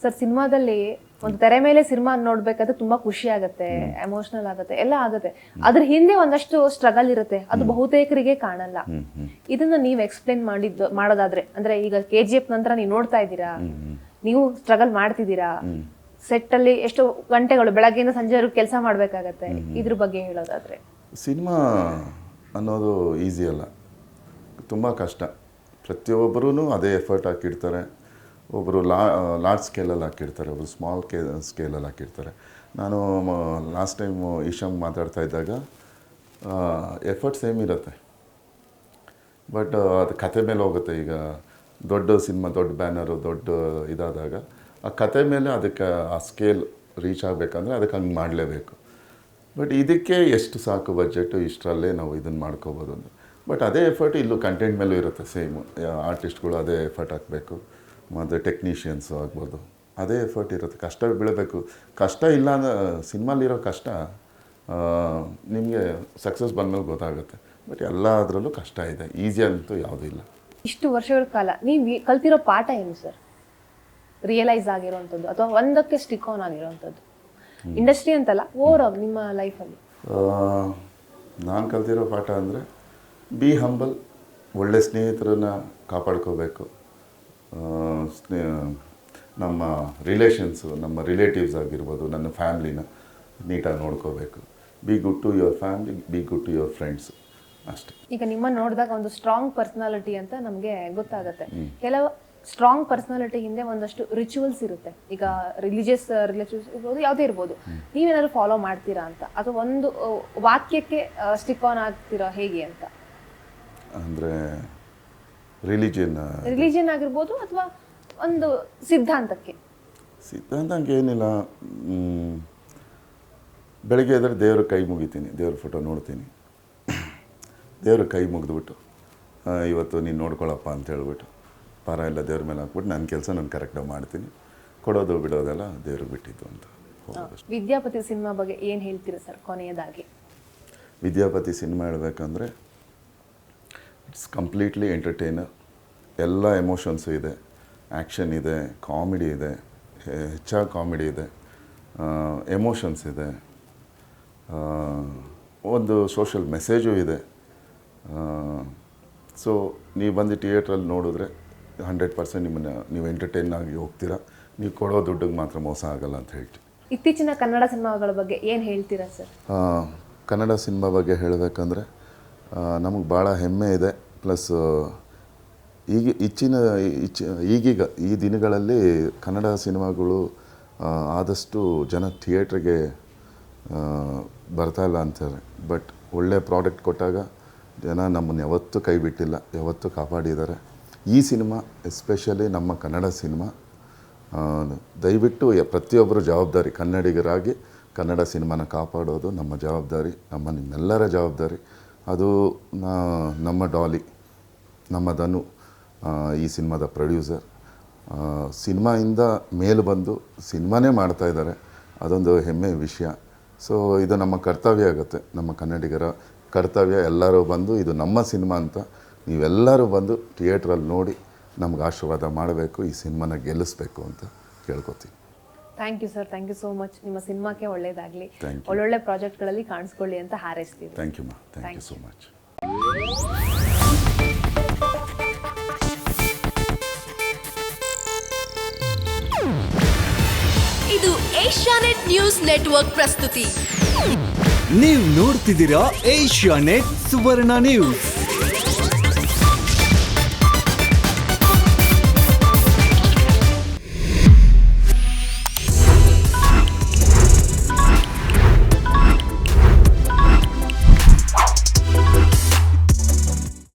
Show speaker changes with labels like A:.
A: Sir ಸಿನಿಮಾದಲ್ಲಿ ಒಂದು ತೆರೆ ಮೇಲೆ ಸಿನಿಮಾ ನೋಡ್ಬೇಕಾದ್ರೆ ತುಂಬಾ ಖುಷಿ ಆಗುತ್ತೆ, ಎಮೋಷನಲ್ ಆಗುತ್ತೆ, ಎಲ್ಲ ಆಗುತ್ತೆ. ಅದ್ರ ಹಿಂದೆ ಒಂದಷ್ಟು ಸ್ಟ್ರಗಲ್ ಇರುತ್ತೆ, ಅದು ಬಹುತೇಕರಿಗೆ ಕಾಣಲ್ಲ. ಇದನ್ನ ನೀವು ಎಕ್ಸ್ಪ್ಲೇನ್ ಮಾಡೋದಾದ್ರೆ, ಅಂದ್ರೆ ಈಗ KGF ನಂತರ ನೀವು ನೋಡ್ತಾ ಇದ್ದೀರಾ, ನೀವು ಸ್ಟ್ರಗಲ್ ಮಾಡ್ತಿದ್ದೀರಾ, ಸೆಟ್ ಅಲ್ಲಿ ಎಷ್ಟು ಗಂಟೆಗಳು ಬೆಳಗ್ಗೆಯಿಂದ ಸಂಜೆವರೆಗೂ ಕೆಲಸ ಮಾಡ್ಬೇಕಾಗತ್ತೆ, ಇದ್ರ ಬಗ್ಗೆ ಹೇಳೋದಾದ್ರೆ.
B: ಸಿನಿಮಾ ಅನ್ನೋದು ಈಸಿ ಅಲ್ಲ, ತುಂಬ ಕಷ್ಟ. ಪ್ರತಿಯೊಬ್ಬರೂ ಅದೇ ಎಫರ್ಟ್ ಹಾಕಿರ್ತಾರೆ. ಒಬ್ಬರು ಲಾರ್ಜ್ ಸ್ಕೇಲಲ್ಲಿ ಹಾಕಿರ್ತಾರೆ, ಒಬ್ಬರು ಸ್ಮಾಲ್ ಸ್ಕೇಲಲ್ಲಿ ಹಾಕಿರ್ತಾರೆ. ನಾನು ಲಾಸ್ಟ್ ಟೈಮು ಈಶಾಮ್ ಮಾತಾಡ್ತಾ ಇದ್ದಾಗ ಎಫರ್ಟ್ ಸೇಮ್ ಇರುತ್ತೆ, ಬಟ್ ಅದು ಕತೆ ಮೇಲೆ ಹೋಗುತ್ತೆ. ಈಗ ದೊಡ್ಡ ಸಿನಿಮಾ, ದೊಡ್ಡ ಬ್ಯಾನರು, ದೊಡ್ಡ ಇದಾದಾಗ ಆ ಕತೆ ಮೇಲೆ ಅದಕ್ಕೆ ಆ ಸ್ಕೇಲ್ ರೀಚ್ ಆಗಬೇಕಂದ್ರೆ ಅದಕ್ಕೆ ಹಂಗೆ ಮಾಡಲೇಬೇಕು. ಬಟ್ ಇದಕ್ಕೆ ಎಷ್ಟು ಸಾಕು ಬಜೆಟು, ಇಷ್ಟರಲ್ಲೇ ನಾವು ಇದನ್ನು ಮಾಡ್ಕೋಬೋದು ಅಂತ. ಬಟ್ ಅದೇ ಎಫರ್ಟ್ ಇಲ್ಲೂ ಕಂಟೆಂಟ್ ಮೇಲೂ ಇರುತ್ತೆ ಸೇಮು. ಆರ್ಟಿಸ್ಟ್ಗಳು ಅದೇ ಎಫರ್ಟ್ ಹಾಕಬೇಕು, ಮತ್ತು ಟೆಕ್ನಿಷಿಯನ್ಸು ಆಗ್ಬೋದು, ಅದೇ ಎಫರ್ಟ್ ಇರುತ್ತೆ. ಕಷ್ಟ ಬೀಳಬೇಕು. ಕಷ್ಟ ಇಲ್ಲ ಅಂದ್ರೆ ಸಿನಿಮಾಲಿರೋ ಕಷ್ಟ ನಿಮಗೆ ಸಕ್ಸಸ್ ಬಂದಮೇಲೆ ಗೊತ್ತಾಗುತ್ತೆ. ಬಟ್ ಎಲ್ಲದರಲ್ಲೂ ಕಷ್ಟ ಇದೆ, ಈಸಿ ಅಂತೂ ಯಾವುದೂ ಇಲ್ಲ.
A: ಇಷ್ಟು ವರ್ಷಗಳ ಕಾಲ ನೀವು ಕಲ್ತಿರೋ ಪಾಠ ಏನು ಸರ್? ರಿಯಲೈಸ್ ಆಗಿರೋವಂಥದ್ದು ಅಥವಾ ಒಂದಕ್ಕೆ ಸ್ಟಿಕ್ ಆನ್ ಆಗಿರೋವಂಥದ್ದು, ಇಂಡಸ್ಟ್ರಿ ಅಂತಲ್ಲ, ಓವರ್ ಆಲ್ ನಿಮ್ಮ ಲೈಫಲ್ಲಿ.
B: ನಾನು ಕಲ್ತಿರೋ ಪಾಠ ಅಂದರೆ ಬಿ ಹಂಬಲ್. ಒಳ್ಳೆ ಸ್ನೇಹಿತರನ್ನ ಕಾಪಾಡ್ಕೋಬೇಕು. ನಮ್ಮ ರಿಲೇಷನ್ಸು, ನಮ್ಮ ರಿಲೇಟಿವ್ಸ್ ಆಗಿರ್ಬೋದು, ನನ್ನ ಫ್ಯಾಮ್ಲಿನ ನೀಟಾಗಿ ನೋಡ್ಕೋಬೇಕು. Be good to your family, be good to your friends, ಅಷ್ಟೇ.
A: ಈಗ ನಿಮ್ಮ ನೋಡಿದಾಗ ಒಂದು ಸ್ಟ್ರಾಂಗ್ ಪರ್ಸನಾಲಿಟಿ ಅಂತ ನಮಗೆ ಗೊತ್ತಾಗುತ್ತೆ. ಕೆಲವು ಸ್ಟ್ರಾಂಗ್ ಪರ್ಸನಾಲಿಟಿ ಹಿಂದೆ ಒಂದಷ್ಟು ರಿಚುವಲ್ಸ್ ಇರುತ್ತೆ. ಈಗ ರಿಲಿಜಿಯಸ್ ಇರ್ಬೋದು, ಯಾವುದೇ ಇರ್ಬೋದು. ನೀವೇನಾದ್ರು ಫಾಲೋ ಮಾಡ್ತೀರಾ ಅಂತ, ಅಥವಾ ಒಂದು ವಾಕ್ಯಕ್ಕೆ ಸ್ಟಿಕ್ ಆನ್ ಆಗ್ತೀರಾ ಹೇಗೆ ಅಂತ?
B: ಅಂದರೆ ರಿಲಿಜಿಯನ್
A: ಆಗಿರ್ಬೋದು, ಅಥವಾ ಒಂದು ಸಿದ್ಧಾಂತಕ್ಕೆ
B: ಏನಿಲ್ಲ. ಬೆಳಗ್ಗೆ ಎದ್ರೆ ದೇವ್ರ ಕೈ ಮುಗಿತೀನಿ, ದೇವ್ರ ಫೋಟೋ ನೋಡ್ತೀನಿ, ದೇವ್ರ ಕೈ ಮುಗಿದ್ಬಿಟ್ಟು ಇವತ್ತು ನೀನು ನೋಡ್ಕೊಳಪ್ಪ ಅಂತ ಹೇಳ್ಬಿಟ್ಟು ಪಾರ ಎಲ್ಲ ದೇವ್ರ ಮೇಲೆ ಹಾಕ್ಬಿಟ್ಟು ನನ್ನ ಕೆಲಸ ನಾನು ಕರೆಕ್ಟಾಗಿ ಮಾಡ್ತೀನಿ. ಕೊಡೋದು ಬಿಡೋದೆಲ್ಲ ದೇವ್ರಿಗೆ ಬಿಟ್ಟಿದ್ದು ಅಂತ.
A: ವಿದ್ಯಾಪತಿ ಸಿನಿಮಾ ಬಗ್ಗೆ ಏನು ಹೇಳ್ತೀರಾ ಸರ್ ಕೊನೆಯದಾಗಿ?
B: ವಿದ್ಯಾಪತಿ ಸಿನಿಮಾ ಹೇಳ್ಬೇಕಂದ್ರೆ ಇಟ್ಸ್ ಕಂಪ್ಲೀಟ್ಲಿ ಎಂಟರ್ಟೈನರ್. ಎಲ್ಲ ಎಮೋಷನ್ಸು ಇದೆ, ಆ್ಯಕ್ಷನ್ ಇದೆ, ಕಾಮಿಡಿ ಇದೆ, ಹೆಚ್ಚಾಗಿ ಕಾಮಿಡಿ ಇದೆ, ಎಮೋಷನ್ಸ್ ಇದೆ, ಒಂದು ಸೋಷಲ್ ಮೆಸೇಜು ಇದೆ. ಸೊ ನೀವು ಬಂದು ಥಿಯೇಟ್ರಲ್ಲಿ ನೋಡಿದ್ರೆ 100% ನಿಮ್ಮನ್ನು ನೀವು ಎಂಟರ್ಟೈನ್ ಆಗಿ ಹೋಗ್ತೀರಾ. ನೀವು ಕೊಡೋ ದುಡ್ಡಿಗೆ ಮಾತ್ರ ಮೋಸ ಆಗಲ್ಲ ಅಂತ ಹೇಳ್ತೀವಿ.
A: ಇತ್ತೀಚಿನ ಕನ್ನಡ ಸಿನಿಮಾಗಳ ಬಗ್ಗೆ ಏನು ಹೇಳ್ತೀರಾ ಸರ್?
B: ಕನ್ನಡ ಸಿನಿಮಾ ಬಗ್ಗೆ ಹೇಳಬೇಕಂದ್ರೆ ನಮಗೆ ಭಾಳ ಹೆಮ್ಮೆ ಇದೆ. ಪ್ಲಸ್ ಈಗೀಗ ಈ ದಿನಗಳಲ್ಲಿ ಕನ್ನಡ ಸಿನಿಮಾಗಳು ಆದಷ್ಟು ಜನ ಥಿಯೇಟ್ರಿಗೆ ಬರ್ತಾಯಿಲ್ಲ ಅಂತಾರೆ. ಬಟ್ ಒಳ್ಳೆ ಪ್ರಾಡಕ್ಟ್ ಕೊಟ್ಟಾಗ ಜನ ನಮ್ಮನ್ನು ಯಾವತ್ತೂ ಕೈ ಬಿಟ್ಟಿಲ್ಲ, ಯಾವತ್ತೂ ಕಾಪಾಡಿದ್ದಾರೆ. ಈ ಸಿನಿಮಾ ಎಸ್ಪೆಷಲಿ ನಮ್ಮ ಕನ್ನಡ ಸಿನಿಮಾ, ದಯವಿಟ್ಟು ಪ್ರತಿಯೊಬ್ಬರು ಜವಾಬ್ದಾರಿ, ಕನ್ನಡಿಗರಾಗಿ ಕನ್ನಡ ಸಿನಿಮಾನ ಕಾಪಾಡೋದು ನಮ್ಮ ಜವಾಬ್ದಾರಿ, ನಿಮ್ಮೆಲ್ಲರ ಜವಾಬ್ದಾರಿ. ಅದು ನಮ್ಮ ಡಾಲಿ, ನಮ್ಮ ಧನು ಈ ಸಿನಿಮಾದ ಪ್ರೊಡ್ಯೂಸರ್. ಸಿನಿಮಾಯಿಂದ ಮೇಲೆ ಬಂದು ಸಿನಿಮಾನೇ ಮಾಡ್ತಾಯಿದ್ದಾರೆ, ಅದೊಂದು ಹೆಮ್ಮೆಯ ವಿಷಯ. ಸೊ ಇದು ನಮ್ಮ ಕರ್ತವ್ಯ ಆಗುತ್ತೆ, ನಮ್ಮ ಕನ್ನಡಿಗರ ಕರ್ತವ್ಯ. ಎಲ್ಲರೂ ಬಂದು ಇದು ನಮ್ಮ ಸಿನಿಮಾ ಅಂತ ನೀವೆಲ್ಲರೂ ಬಂದು ಥಿಯೇಟ್ರಲ್ಲಿ ನೋಡಿ ನಮ್ಗೆ ಆಶೀರ್ವಾದ ಮಾಡಬೇಕು, ಈ ಸಿನಿಮಾನ ಗೆಲ್ಲಿಸ್ಬೇಕು ಅಂತ ಕೇಳ್ಕೊತೀನಿ.
A: Thank you sir, thank you so much. ನಿಮ್ಮ ಸಿನಿಮಾಕ್ಕೆ ಒಳ್ಳೆಯದಾಗಲಿ, ಒಳ್ಳೊಳ್ಳೆ ಪ್ರಾಜೆಕ್ಟ್ಗಳಲ್ಲಿ ಕಾಣಿಸ್ಕೊಳ್ಳಿ ಅಂತ ಹಾರೈಸ್ತೀವಿ.
B: ಥ್ಯಾಂಕ್ ಯು ಮಾ, ಥ್ಯಾಂಕ್ ಯು ಸೋ ಮಚ್.
C: ಇದು ಏಷ್ಯಾನೆಟ್ ನ್ಯೂಸ್ ನೆಟ್ವರ್ಕ್ ಪ್ರಸ್ತುತಿ.
D: ನೀವು ನೋಡ್ತಿದ್ದೀರಾ ಏಷ್ಯಾನೆಟ್ ಸುವರ್ಣ ನ್ಯೂಸ್.